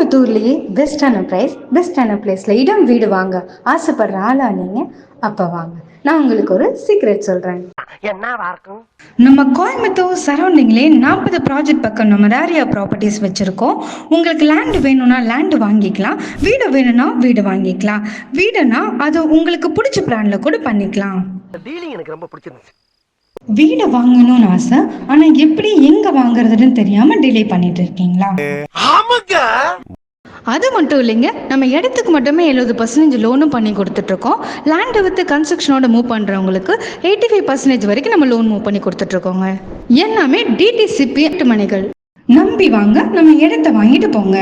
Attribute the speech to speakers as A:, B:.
A: கோயம்புத்தூர்லேயே பெஸ்ட்டான ப்ரைஸ் பெஸ்ட்டான பிளேஸில் இடம் வீடு வாங்க ஆசைப்படுற ஆளா நீங்கள்? அப்போ வாங்க, நான் உங்களுக்கு ஒரு சீக்ரெட் சொல்கிறேன். நம்ம கோயம்புத்தூர் சரௌண்டிங்லேயே 40 ப்ராஜெக்ட் பக்கம் நம்ம ரேரியா ப்ராப்பர்ட்டிஸ் வச்சுருக்கோம். உங்களுக்கு லேண்டு வேணும்னா லேண்டு வாங்கிக்கலாம், வீடு வேணும்னா வீடு வாங்கிக்கலாம். வீடுனா அது உங்களுக்கு பிடிச்ச பிளானில் கூட பண்ணிக்கலாம்.
B: எனக்கு ரொம்ப பிடிச்சிருந்துச்சு.
A: வீடு வாங்கணும்னு ஆசை, ஆனா எப்படி எங்க வாங்குறதுன்னு தெரியாம டிலே பண்ணிட்டு இருக்கீங்களா? அது மட்டும் இல்லைங்க, நம்ம இடத்துக்கு மட்டுமே 70% லோனும் பண்ணி கொடுத்துட்ருக்கோம். லேண்டை வித்து கன்ஸ்ட்ரக்ஷனோட மூவ் பண்ணுறவங்களுக்கு 85% வரைக்கும் நம்ம லோன் மூவ் பண்ணி கொடுத்துட்ருக்கோங்க. எல்லாமே டிடிசிபி மனைகள். நம்பி வாங்க, நம்ம இடத்த வாங்கிட்டு போங்க.